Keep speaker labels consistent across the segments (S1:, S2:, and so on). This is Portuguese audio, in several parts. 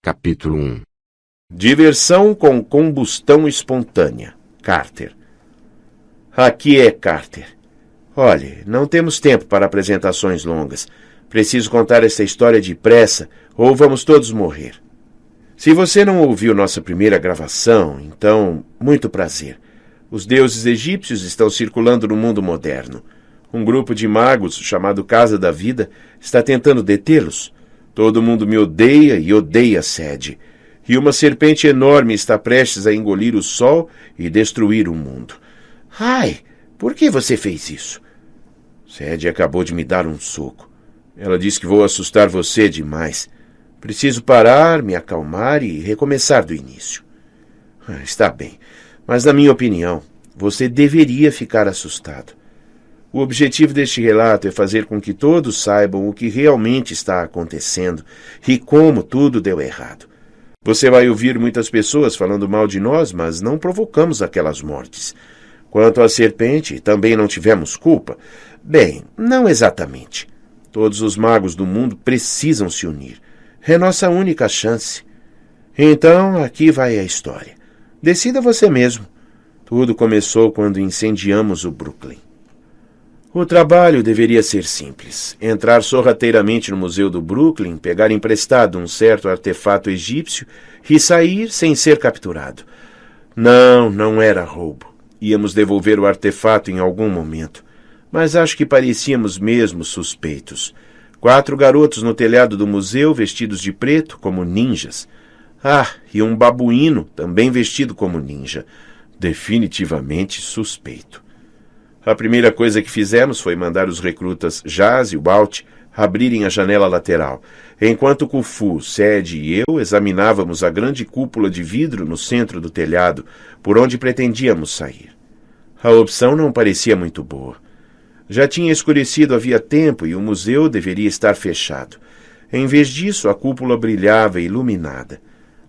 S1: Capítulo 1.
S2: Diversão com combustão espontânea. Carter. Aqui é Carter. Olhe, não temos tempo para apresentações longas. Preciso contar essa história depressa, ou vamos todos morrer. Se você não ouviu nossa primeira gravação, então, muito prazer. Os deuses egípcios estão circulando no mundo moderno. Um grupo de magos, chamado Casa da Vida, está tentando detê-los. Todo mundo me odeia e odeia Sede. E uma serpente enorme está prestes a engolir o sol e destruir o mundo. Ai, por que você fez isso? Sede acabou de me dar um soco. Ela disse que vou assustar você demais. Preciso parar, me acalmar e recomeçar do início. Está bem, mas na minha opinião, você deveria ficar assustado. O objetivo deste relato é fazer com que todos saibam o que realmente está acontecendo e como tudo deu errado. Você vai ouvir muitas pessoas falando mal de nós, mas não provocamos aquelas mortes. Quanto à serpente, também não tivemos culpa. Bem, não exatamente. Todos os magos do mundo precisam se unir. É nossa única chance. Então, aqui vai a história. Decida você mesmo. Tudo começou quando incendiamos o Brooklyn. O trabalho deveria ser simples. Entrar sorrateiramente no Museu do Brooklyn, pegar emprestado um certo artefato egípcio e sair sem ser capturado. Não era roubo. Íamos devolver o artefato em algum momento. Mas acho que parecíamos mesmo suspeitos. 4 garotos no telhado do museu vestidos de preto, como ninjas. E um babuíno também vestido como ninja. Definitivamente suspeito. A primeira coisa que fizemos foi mandar os recrutas Jaz e Walt abrirem a janela lateral, enquanto Khufu, Sede e eu examinávamos a grande cúpula de vidro no centro do telhado, por onde pretendíamos sair. A opção não parecia muito boa. Já tinha escurecido havia tempo e o museu deveria estar fechado. Em vez disso, a cúpula brilhava iluminada.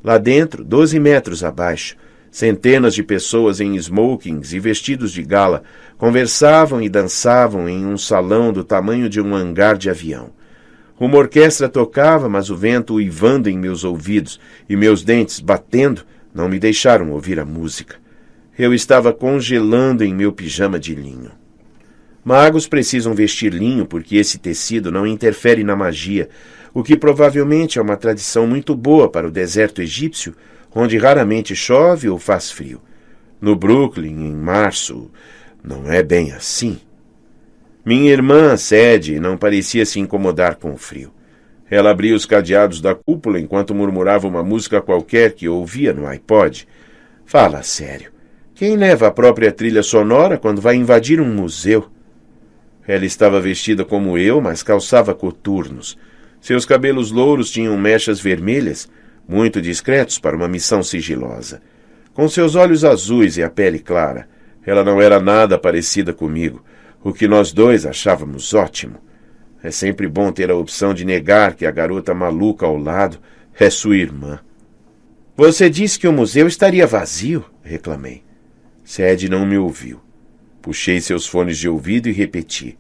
S2: Lá dentro, 12 metros abaixo, centenas de pessoas em smokings e vestidos de gala conversavam e dançavam em um salão do tamanho de um hangar de avião. Uma orquestra tocava, mas o vento uivando em meus ouvidos e meus dentes batendo não me deixaram ouvir a música. Eu estava congelando em meu pijama de linho. Magos precisam vestir linho porque esse tecido não interfere na magia, o que provavelmente é uma tradição muito boa para o deserto egípcio, onde raramente chove ou faz frio. No Brooklyn, em março, não é bem assim. Minha irmã, Sede, não parecia se incomodar com o frio. Ela abria os cadeados da cúpula enquanto murmurava uma música qualquer que ouvia no iPod. Fala sério. Quem leva a própria trilha sonora quando vai invadir um museu? Ela estava vestida como eu, mas calçava coturnos. Seus cabelos louros tinham mechas vermelhas, muito discretos para uma missão sigilosa. Com seus olhos azuis e a pele clara, ela não era nada parecida comigo, o que nós dois achávamos ótimo. É sempre bom ter a opção de negar que a garota maluca ao lado é sua irmã. Você disse que o museu estaria vazio, reclamei. Sede não me ouviu. Puxei seus fones de ouvido e repeti.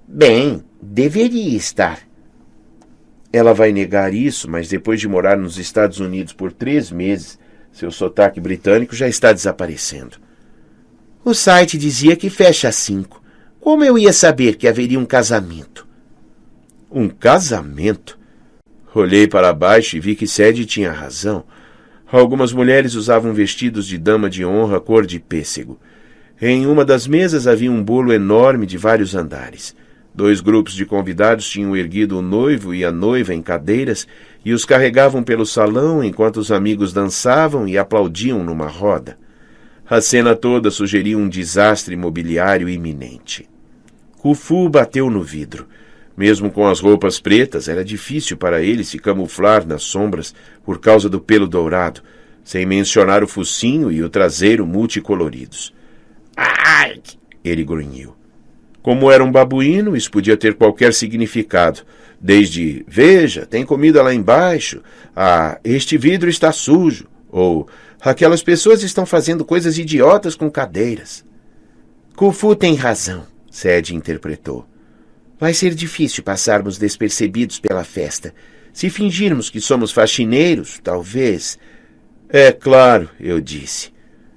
S2: Bem, deveria estar. Ela vai negar isso, mas depois de morar nos Estados Unidos por 3 meses, seu sotaque britânico já está desaparecendo. O site dizia que fecha às 5. Como eu ia saber que haveria um casamento? Um casamento? Olhei para baixo e vi que Sede tinha razão. Algumas mulheres usavam vestidos de dama de honra cor de pêssego. Em uma das mesas havia um bolo enorme de vários andares. 2 grupos de convidados tinham erguido o noivo e a noiva em cadeiras e os carregavam pelo salão enquanto os amigos dançavam e aplaudiam numa roda. A cena toda sugeria um desastre imobiliário iminente. Khufu bateu no vidro. Mesmo com as roupas pretas, era difícil para ele se camuflar nas sombras por causa do pelo dourado, sem mencionar o focinho e o traseiro multicoloridos. Ai! Ele grunhiu. Como era um babuíno, isso podia ter qualquer significado, desde, veja, tem comida lá embaixo, a, este vidro está sujo, ou, aquelas pessoas estão fazendo coisas idiotas com cadeiras. Khufu tem razão, Sede interpretou. Vai ser difícil passarmos despercebidos pela festa. Se fingirmos que somos faxineiros, talvez... É claro, eu disse.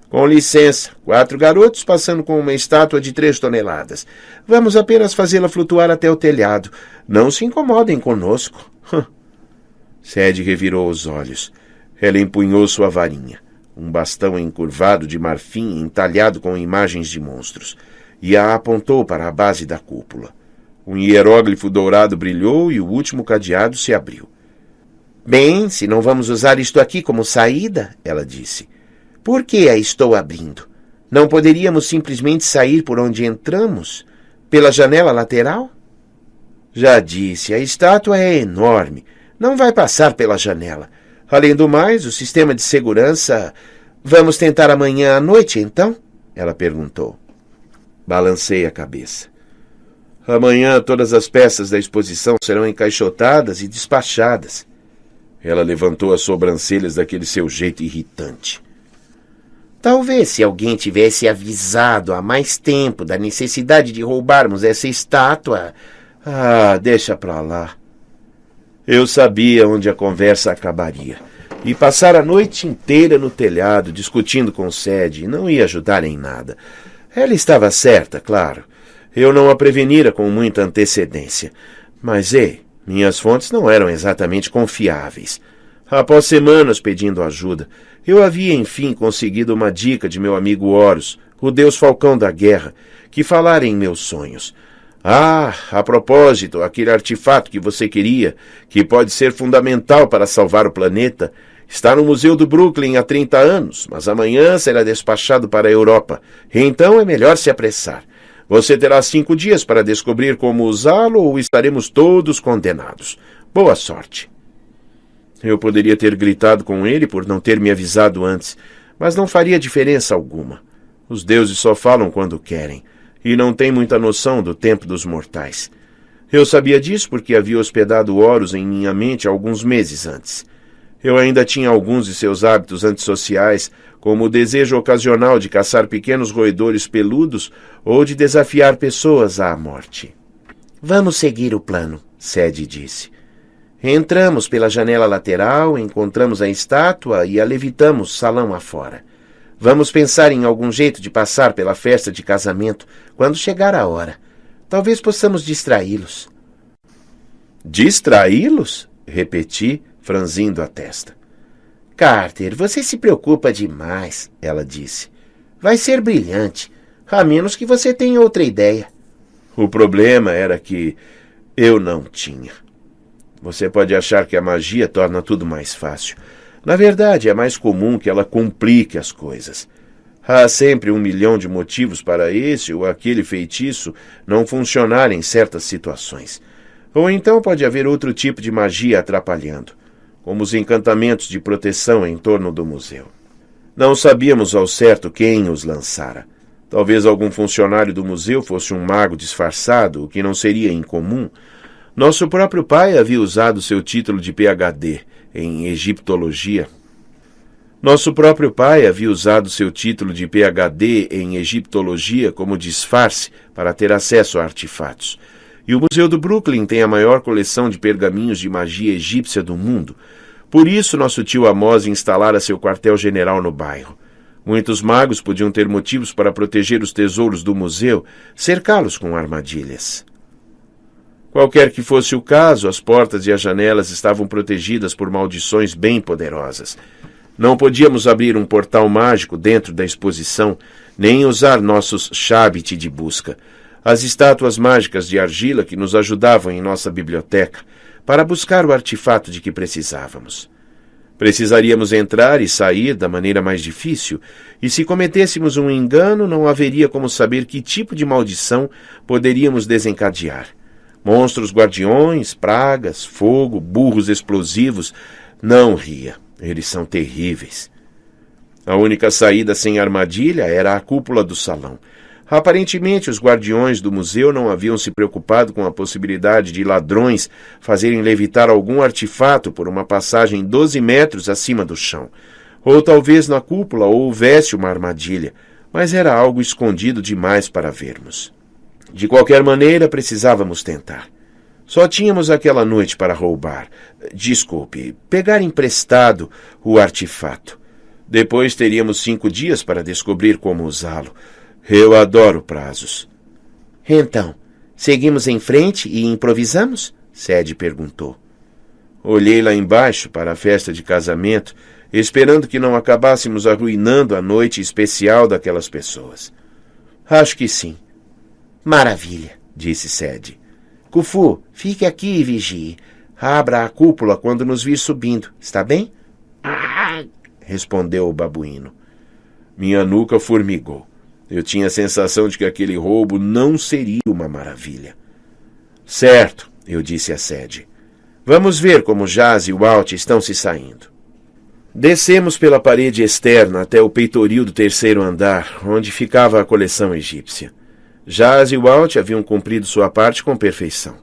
S2: Com licença, 4 garotos passando com uma estátua de 3 toneladas. Vamos apenas fazê-la flutuar até o telhado. Não se incomodem conosco. Sadie revirou os olhos. Ela empunhou sua varinha, um bastão encurvado de marfim entalhado com imagens de monstros, e a apontou para a base da cúpula. Um hieróglifo dourado brilhou e o último cadeado se abriu. Bem, se não vamos usar isto aqui como saída, ela disse, por que a estou abrindo? Não poderíamos simplesmente sair por onde entramos? Pela janela lateral? Já disse, a estátua é enorme. Não vai passar pela janela. Além do mais, o sistema de segurança... Vamos tentar amanhã à noite, então? Ela perguntou. Balancei a cabeça. Amanhã todas as peças da exposição serão encaixotadas e despachadas. Ela levantou as sobrancelhas daquele seu jeito irritante. Talvez se alguém tivesse avisado há mais tempo da necessidade de roubarmos essa estátua... deixa pra lá. Eu sabia onde a conversa acabaria. E passar a noite inteira no telhado discutindo com Sadie não ia ajudar em nada. Ela estava certa, claro. Eu não a prevenira com muita antecedência. Mas, minhas fontes não eram exatamente confiáveis. Após semanas pedindo ajuda, eu havia enfim conseguido uma dica de meu amigo Horus, o deus falcão da guerra, que falara em meus sonhos. A propósito, aquele artefato que você queria, que pode ser fundamental para salvar o planeta, está no Museu do Brooklyn há 30 anos, mas amanhã será despachado para a Europa. Então é melhor se apressar. Você terá 5 dias para descobrir como usá-lo ou estaremos todos condenados. Boa sorte. Eu poderia ter gritado com ele por não ter me avisado antes, mas não faria diferença alguma. Os deuses só falam quando querem, e não têm muita noção do tempo dos mortais. Eu sabia disso porque havia hospedado Horus em minha mente alguns meses antes. Eu ainda tinha alguns de seus hábitos antissociais, como o desejo ocasional de caçar pequenos roedores peludos ou de desafiar pessoas à morte. Vamos seguir o plano, Sadie disse. Entramos pela janela lateral, encontramos a estátua e a levitamos salão afora. Vamos pensar em algum jeito de passar pela festa de casamento quando chegar a hora. Talvez possamos distraí-los. Distraí-los? Repeti, franzindo a testa. Carter, você se preocupa demais, ela disse. Vai ser brilhante, a menos que você tenha outra ideia. O problema era que eu não tinha. Você pode achar que a magia torna tudo mais fácil. Na verdade, é mais comum que ela complique as coisas. Há sempre 1 milhão de motivos para esse ou aquele feitiço não funcionar em certas situações. Ou então pode haver outro tipo de magia atrapalhando, como os encantamentos de proteção em torno do museu. Não sabíamos ao certo quem os lançara. Talvez algum funcionário do museu fosse um mago disfarçado, o que não seria incomum. Nosso próprio pai havia usado seu título de PhD em egiptologia. Como disfarce para ter acesso a artefatos. E o Museu do Brooklyn tem a maior coleção de pergaminhos de magia egípcia do mundo. Por isso, nosso tio Amos instalara seu quartel-general no bairro. Muitos magos podiam ter motivos para proteger os tesouros do museu, cercá-los com armadilhas. Qualquer que fosse o caso, as portas e as janelas estavam protegidas por maldições bem poderosas. Não podíamos abrir um portal mágico dentro da exposição, nem usar nossos shabit de busca, as estátuas mágicas de argila que nos ajudavam em nossa biblioteca, para buscar o artefato de que precisávamos. Precisaríamos entrar e sair da maneira mais difícil, e se cometêssemos um engano, não haveria como saber que tipo de maldição poderíamos desencadear. Monstros guardiões, pragas, fogo, burros explosivos. Não ria, eles são terríveis. A única saída sem armadilha era a cúpula do salão. Aparentemente, os guardiões do museu não haviam se preocupado com a possibilidade de ladrões fazerem levitar algum artefato por uma passagem 12 metros acima do chão. Ou talvez na cúpula houvesse uma armadilha, mas era algo escondido demais para vermos. De qualquer maneira, precisávamos tentar. Só tínhamos aquela noite para roubar. Desculpe, pegar emprestado o artefato. Depois teríamos 5 dias para descobrir como usá-lo. Eu adoro prazos. Então, seguimos em frente e improvisamos? Sadie perguntou. Olhei lá embaixo para a festa de casamento, esperando que não acabássemos arruinando a noite especial daquelas pessoas. Acho que sim. Maravilha, disse Sadie. Kufu, fique aqui e vigie. Abra a cúpula quando nos vir subindo, está bem? Respondeu o babuíno. Minha nuca formigou. Eu tinha a sensação de que aquele roubo não seria uma maravilha. Certo, eu disse a Sadie. Vamos ver como Jaz e Walt estão se saindo. Descemos pela parede externa até o peitoril do 3º andar, onde ficava a coleção egípcia. Jaz e Walt haviam cumprido sua parte com perfeição.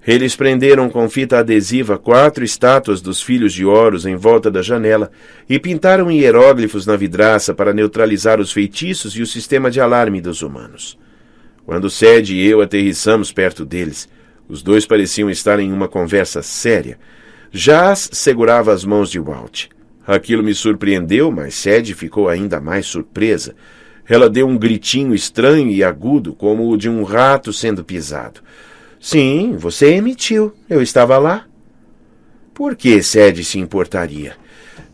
S2: Eles prenderam com fita adesiva 4 estátuas dos filhos de Horus em volta da janela e pintaram hieróglifos na vidraça para neutralizar os feitiços e o sistema de alarme dos humanos. Quando Sadie e eu aterrissamos perto deles, os dois pareciam estar em uma conversa séria. Jaz segurava as mãos de Walt. Aquilo me surpreendeu, mas Sadie ficou ainda mais surpresa. Ela deu um gritinho estranho e agudo, como o de um rato sendo pisado. Sim, você emitiu. Eu estava lá. Por que Sadie se importaria?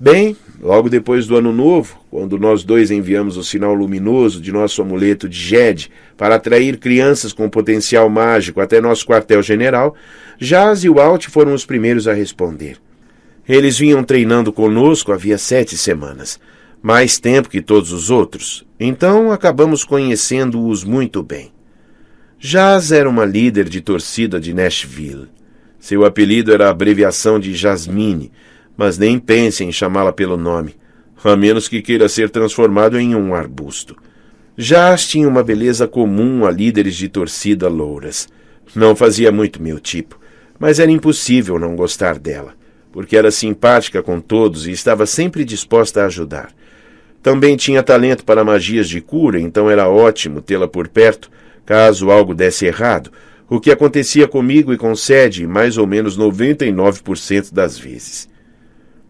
S2: Bem, logo depois do Ano Novo, quando nós dois enviamos o sinal luminoso de nosso amuleto de Jed para atrair crianças com potencial mágico até nosso quartel-general, Jaz e Walt foram os primeiros a responder. Eles vinham treinando conosco havia 7 semanas, mais tempo que todos os outros, então acabamos conhecendo-os muito bem. Jaz era uma líder de torcida de Nashville. Seu apelido era a abreviação de Jasmine, mas nem pense em chamá-la pelo nome, a menos que queira ser transformado em um arbusto. Jaz tinha uma beleza comum a líderes de torcida louras. Não fazia muito meu tipo, mas era impossível não gostar dela, porque era simpática com todos e estava sempre disposta a ajudar. Também tinha talento para magias de cura, então era ótimo tê-la por perto, caso algo desse errado, o que acontecia comigo e com Sadie mais ou menos 99% das vezes.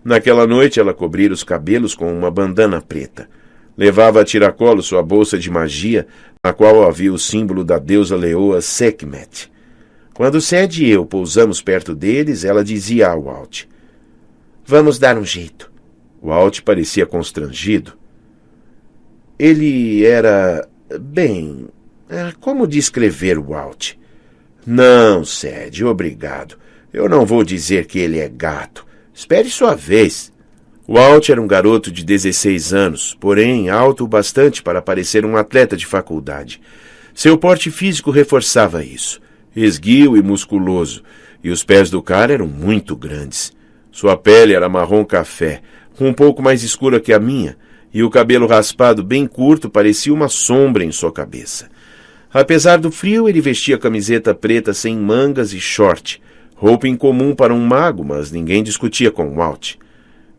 S2: Naquela noite ela cobrira os cabelos com uma bandana preta. Levava a tiracolo sua bolsa de magia, na qual havia o símbolo da deusa leoa Sekhmet. Quando Sadie e eu pousamos perto deles, ela dizia a Walt: Vamos dar um jeito. Walt parecia constrangido. Ele era... bem... como descrever Walt? Não, Sadie, obrigado. Eu não vou dizer que ele é gato. Espere sua vez. Walt era um garoto de 16 anos, porém alto o bastante para parecer um atleta de faculdade. Seu porte físico reforçava isso. Esguio e musculoso, e os pés do cara eram muito grandes. Sua pele era marrom café, um pouco mais escura que a minha, e o cabelo raspado bem curto parecia uma sombra em sua cabeça. Apesar do frio, ele vestia camiseta preta sem mangas e short, roupa incomum para um mago, mas ninguém discutia com Walt.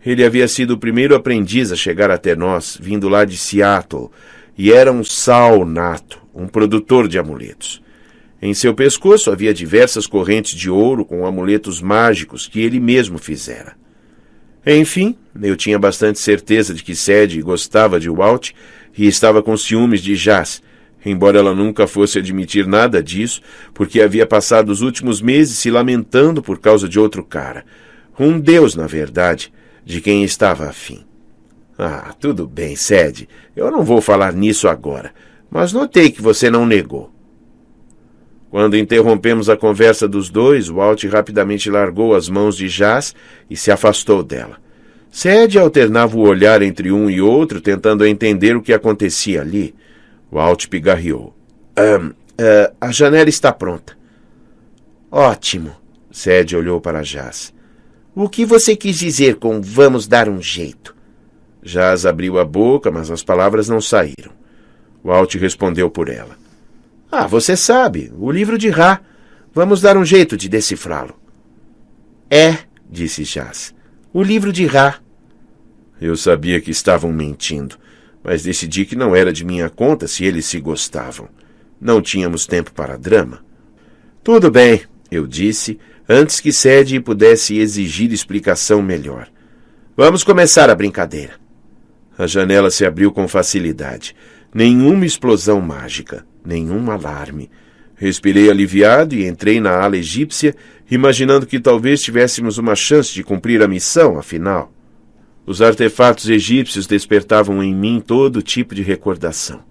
S2: Ele havia sido o primeiro aprendiz a chegar até nós, vindo lá de Seattle, e era um Saul nato, um produtor de amuletos. Em seu pescoço havia diversas correntes de ouro com amuletos mágicos que ele mesmo fizera. Enfim, eu tinha bastante certeza de que Sadie gostava de Walt e estava com ciúmes de Jaz, embora ela nunca fosse admitir nada disso, porque havia passado os últimos meses se lamentando por causa de outro cara. Um deus, na verdade, de quem estava afim. Ah, tudo bem, Sadie, eu não vou falar nisso agora, mas notei que você não negou. Quando interrompemos a conversa dos dois, Walt rapidamente largou as mãos de Jaz e se afastou dela. Sadie alternava o olhar entre um e outro, tentando entender o que acontecia ali. Walt pigarreou. A janela está pronta. Ótimo. Sadie olhou para Jaz. O que você quis dizer com vamos dar um jeito? Jaz abriu a boca, mas as palavras não saíram. Walt respondeu por ela. Ah, você sabe, o livro de Ra. Vamos dar um jeito de decifrá-lo. É, disse Jaz, o livro de Ra. Eu sabia que estavam mentindo, mas decidi que não era de minha conta se eles se gostavam. Não tínhamos tempo para drama. Tudo bem, eu disse, antes que Sadie pudesse exigir explicação melhor. Vamos começar a brincadeira. A janela se abriu com facilidade. Nenhuma explosão mágica, nenhum alarme. Respirei aliviado e entrei na ala egípcia, imaginando que talvez tivéssemos uma chance de cumprir a missão, afinal. Os artefatos egípcios despertavam em mim todo tipo de recordação.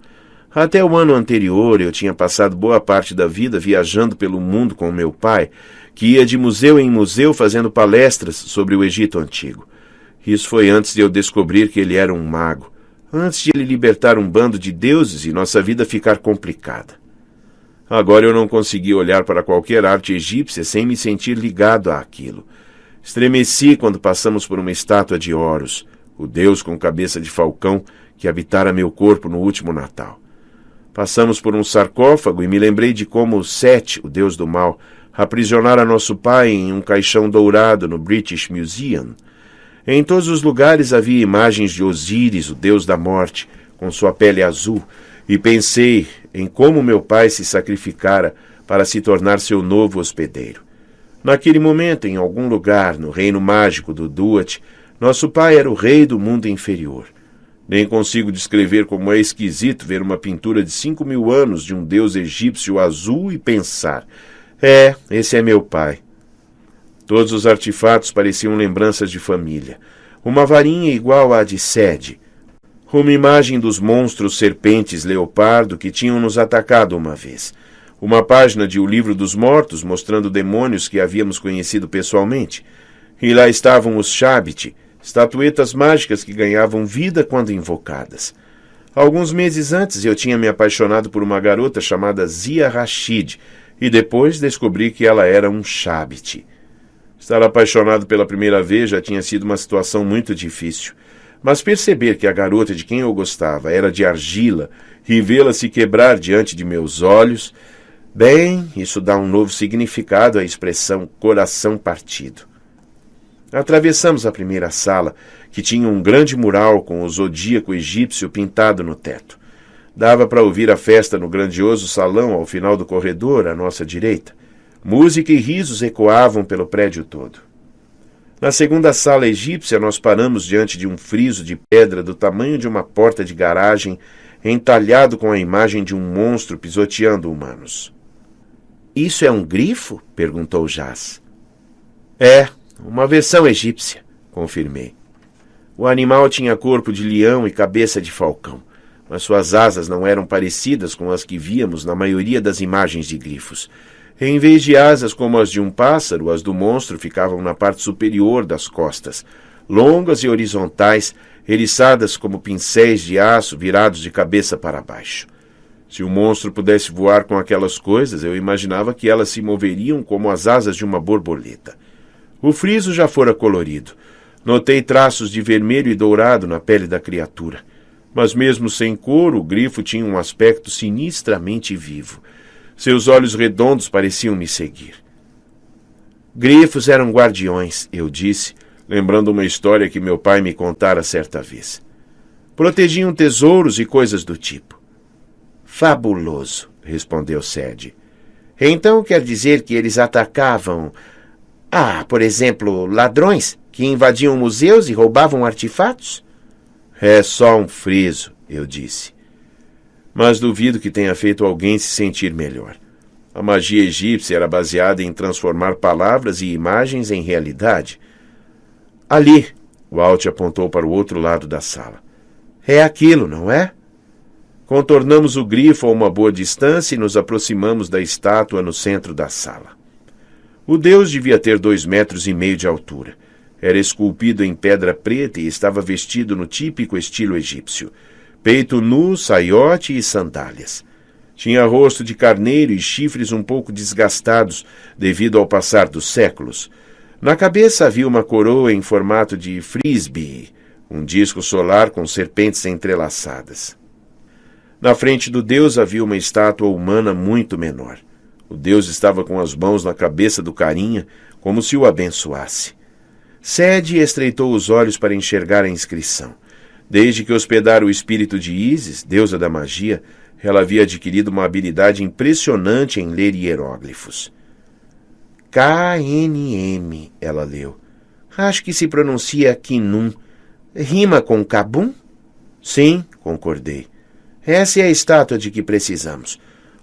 S2: Até o ano anterior, eu tinha passado boa parte da vida viajando pelo mundo com meu pai, que ia de museu em museu fazendo palestras sobre o Egito Antigo. Isso foi antes de eu descobrir que ele era um mago, antes de ele libertar um bando de deuses e nossa vida ficar complicada. Agora eu não conseguia olhar para qualquer arte egípcia sem me sentir ligado àquilo. Estremeci quando passamos por uma estátua de Horus, o deus com cabeça de falcão que habitara meu corpo no último Natal. Passamos por um sarcófago e me lembrei de como Set, o deus do mal, aprisionara nosso pai em um caixão dourado no British Museum. Em todos os lugares havia imagens de Osíris, o deus da morte, com sua pele azul, e pensei em como meu pai se sacrificara para se tornar seu novo hospedeiro. Naquele momento, em algum lugar, no reino mágico do Duat, nosso pai era o rei do mundo inferior. Nem consigo descrever como é esquisito ver uma pintura de 5.000 anos de um deus egípcio azul e pensar, esse é meu pai. Todos os artefatos pareciam lembranças de família. Uma varinha igual à de Sadie. Uma imagem dos monstros serpentes leopardo que tinham nos atacado uma vez. Uma página de O Livro dos Mortos mostrando demônios que havíamos conhecido pessoalmente. E lá estavam os Shabit, estatuetas mágicas que ganhavam vida quando invocadas. Alguns meses antes eu tinha me apaixonado por uma garota chamada Zia Rashid e depois descobri que ela era um Shabit. Estar apaixonado pela primeira vez já tinha sido uma situação muito difícil, mas perceber que a garota de quem eu gostava era de argila e vê-la se quebrar diante de meus olhos, bem, isso dá um novo significado à expressão coração partido. Atravessamos a primeira sala, que tinha um grande mural com o zodíaco egípcio pintado no teto. Dava para ouvir a festa no grandioso salão ao final do corredor, à nossa direita. Música e risos ecoavam pelo prédio todo. Na segunda sala egípcia, nós paramos diante de um friso de pedra do tamanho de uma porta de garagem, entalhado com a imagem de um monstro pisoteando humanos. Isso é um grifo? Perguntou Jaz. É, uma versão egípcia, confirmei. O animal tinha corpo de leão e cabeça de falcão, mas suas asas não eram parecidas com as que víamos na maioria das imagens de grifos. Em vez de asas como as de um pássaro, as do monstro ficavam na parte superior das costas, longas e horizontais, eriçadas como pincéis de aço virados de cabeça para baixo. Se o monstro pudesse voar com aquelas coisas, eu imaginava que elas se moveriam como as asas de uma borboleta. O friso já fora colorido. Notei traços de vermelho e dourado na pele da criatura. Mas mesmo sem cor, o grifo tinha um aspecto sinistramente vivo. Seus olhos redondos pareciam me seguir. Grifos eram guardiões, eu disse, lembrando uma história que meu pai me contara certa vez. Protegiam tesouros e coisas do tipo. Fabuloso, respondeu Sadie. Então quer dizer que eles atacavam, por exemplo, ladrões que invadiam museus e roubavam artefatos? É só um friso, eu disse. Mas duvido que tenha feito alguém se sentir melhor. A magia egípcia era baseada em transformar palavras e imagens em realidade. Ali, o Alt apontou para o outro lado da sala. É aquilo, não é? Contornamos o grifo a uma boa distância e nos aproximamos da estátua no centro da sala. O deus devia ter 2,5 metros de altura. Era esculpido em pedra preta e estava vestido no típico estilo egípcio. Peito nu, saiote e sandálias. Tinha rosto de carneiro e chifres um pouco desgastados devido ao passar dos séculos. Na cabeça havia uma coroa em formato de frisbee, um disco solar com serpentes entrelaçadas. Na frente do deus havia uma estátua humana muito menor. O deus estava com as mãos na cabeça do carinha, como se o abençoasse. Sadie estreitou os olhos para enxergar a inscrição. Desde que hospedara o espírito de Ísis, deusa da magia, ela havia adquirido uma habilidade impressionante em ler hieróglifos. KNM, ela leu. Acho que se pronuncia Kinum. Rima com Kabum? Sim, concordei. Essa é a estátua de que precisamos.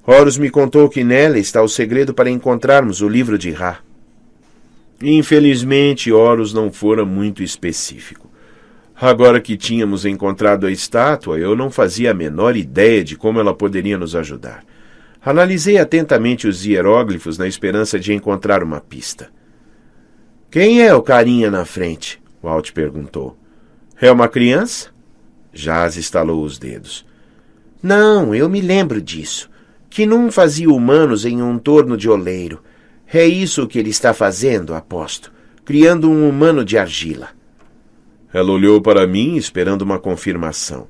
S2: Horus me contou que nela está o segredo para encontrarmos o livro de Ra. Infelizmente, Horus não fora muito específico. Agora que tínhamos encontrado a estátua, eu não fazia a menor ideia de como ela poderia nos ajudar. Analisei atentamente os hieróglifos na esperança de encontrar uma pista. Quem é o carinha na frente? Walt perguntou. É uma criança? Jaz estalou os dedos. Não, eu me lembro disso. Kinum fazia humanos em um torno de oleiro. É isso que ele está fazendo, aposto, criando um humano de argila. Ela olhou para mim, esperando uma confirmação.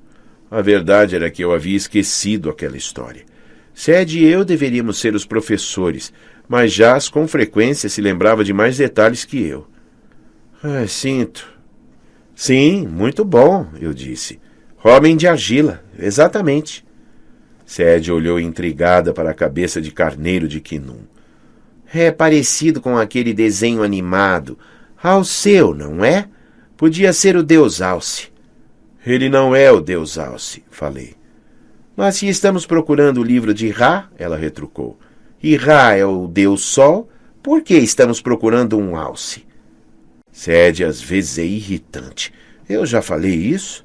S2: A verdade era que eu havia esquecido aquela história. Sed e eu deveríamos ser os professores, mas Jaz com frequência se lembrava de mais detalhes que eu. Sinto. Sim, muito bom, eu disse. Homem de argila, exatamente. Sed olhou intrigada para a cabeça de carneiro de Kinum. É parecido com aquele desenho animado. Alceu, não é? Podia ser o deus Alce. Ele não é o deus Alce, falei. Mas se estamos procurando o livro de Ra, ela retrucou, e Ra é o deus Sol, por que estamos procurando um Alce? Sed às vezes é irritante. Eu já falei isso?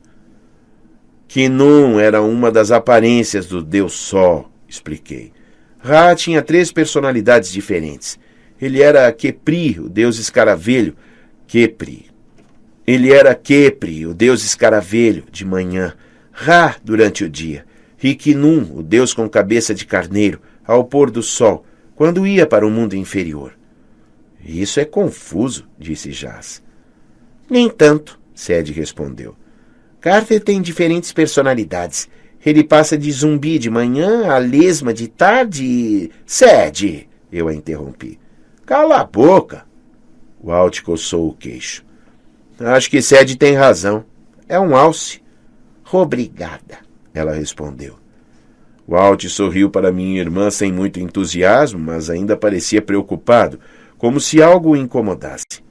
S2: Kinum era uma das aparências do deus Sol, expliquei. Ra tinha 3 personalidades diferentes. Ele era Kepri, o deus escaravelho. Ele era Kepri, o deus escaravelho, de manhã. Ra, durante o dia. E Kinum, o deus com cabeça de carneiro, ao pôr do sol, quando ia para o mundo inferior. Isso é confuso, disse Jaz. Nem tanto, Sed respondeu. Carter tem diferentes personalidades. Ele passa de zumbi de manhã a lesma de tarde. Sed, eu a interrompi. Cala a boca. Walt coçou o queixo. Acho que Sed tem razão. É um alce. Obrigada, ela respondeu. Walt sorriu para minha irmã sem muito entusiasmo, mas ainda parecia preocupado, como se algo o incomodasse.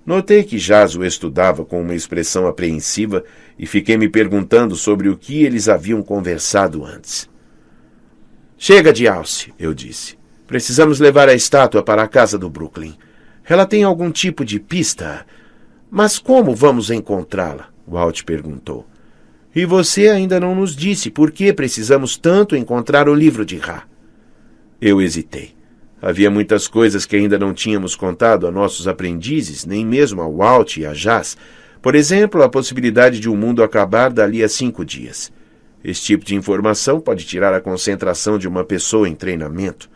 S2: Notei que Jaz o estudava com uma expressão apreensiva e fiquei me perguntando sobre o que eles haviam conversado antes. Chega de alce, eu disse. Precisamos levar a estátua para a casa do Brooklyn. Ela tem algum tipo de pista? Mas como vamos encontrá-la? Walt perguntou. E você ainda não nos disse por que precisamos tanto encontrar o livro de Ra. Eu hesitei. Havia muitas coisas que ainda não tínhamos contado a nossos aprendizes, nem mesmo a Walt e a Jaz. Por exemplo, a possibilidade de o mundo acabar dali a 5 dias. Esse tipo de informação pode tirar a concentração de uma pessoa em treinamento.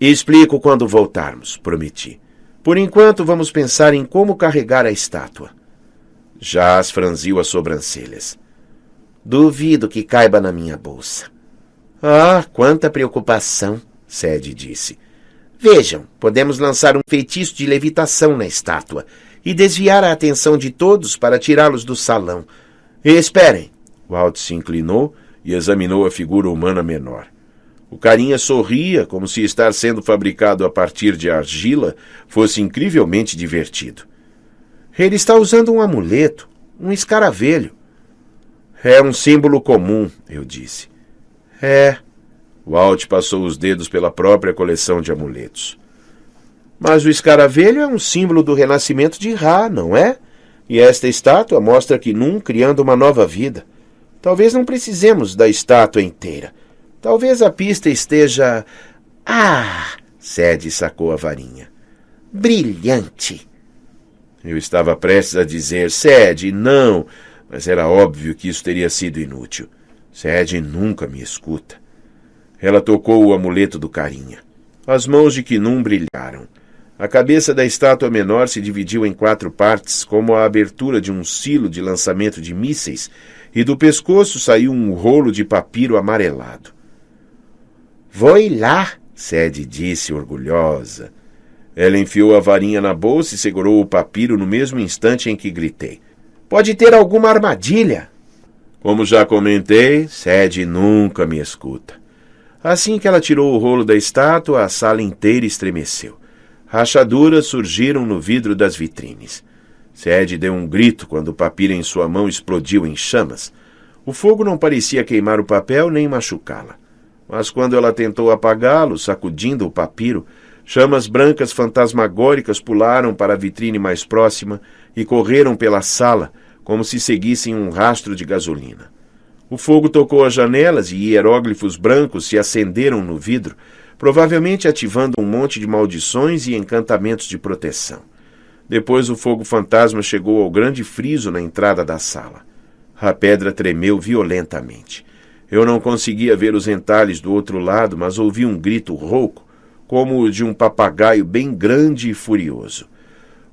S2: Explico quando voltarmos, prometi. Por enquanto, vamos pensar em como carregar a estátua. Jaz franziu as sobrancelhas. Duvido que caiba na minha bolsa. Ah, quanta preocupação, Sed disse. Vejam, podemos lançar um feitiço de levitação na estátua e desviar a atenção de todos para tirá-los do salão. Esperem. Walt se inclinou e examinou a figura humana menor. O carinha sorria, como se estar sendo fabricado a partir de argila fosse incrivelmente divertido. Ele está usando um amuleto, um escaravelho. É um símbolo comum, eu disse. É. Walt passou os dedos pela própria coleção de amuletos. Mas o escaravelho é um símbolo do renascimento de Ra, não é? E esta estátua mostra Kinum criando uma nova vida. Talvez não precisemos da estátua inteira. Talvez a pista esteja... Ah! Sed sacou a varinha. Brilhante! Eu estava prestes a dizer, Sed, não, mas era óbvio que isso teria sido inútil. Sed nunca me escuta. Ela tocou o amuleto do carinha. As mãos de Kinum brilharam. A cabeça da estátua menor se dividiu em 4 partes, como a abertura de um silo de lançamento de mísseis, e do pescoço saiu um rolo de papiro amarelado. Vou ir lá, Sed disse, orgulhosa. Ela enfiou a varinha na bolsa e segurou o papiro no mesmo instante em que gritei. Pode ter alguma armadilha. Como já comentei, Sed nunca me escuta. Assim que ela tirou o rolo da estátua, a sala inteira estremeceu. Rachaduras surgiram no vidro das vitrines. Sadie deu um grito quando o papiro em sua mão explodiu em chamas. O fogo não parecia queimar o papel nem machucá-la. Mas quando ela tentou apagá-lo, sacudindo o papiro, chamas brancas fantasmagóricas pularam para a vitrine mais próxima e correram pela sala, como se seguissem um rastro de gasolina. O fogo tocou as janelas e hieróglifos brancos se acenderam no vidro, provavelmente ativando um monte de maldições e encantamentos de proteção. Depois o fogo fantasma chegou ao grande friso na entrada da sala. A pedra tremeu violentamente. Eu não conseguia ver os entalhes do outro lado, mas ouvi um grito rouco, como o de um papagaio bem grande e furioso.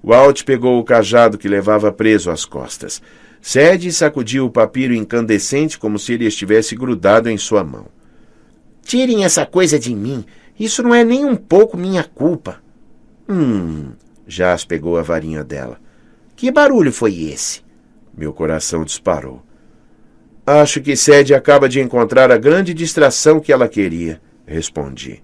S2: Walt pegou o cajado que levava preso às costas. Sadie sacudiu o papiro incandescente como se ele estivesse grudado em sua mão.
S1: Tirem essa coisa de mim. Isso não é nem um pouco minha culpa.
S2: Jas pegou a varinha dela.
S1: Que barulho foi esse?
S2: Meu coração disparou. Acho que Sadie acaba de encontrar a grande distração que ela queria, respondi.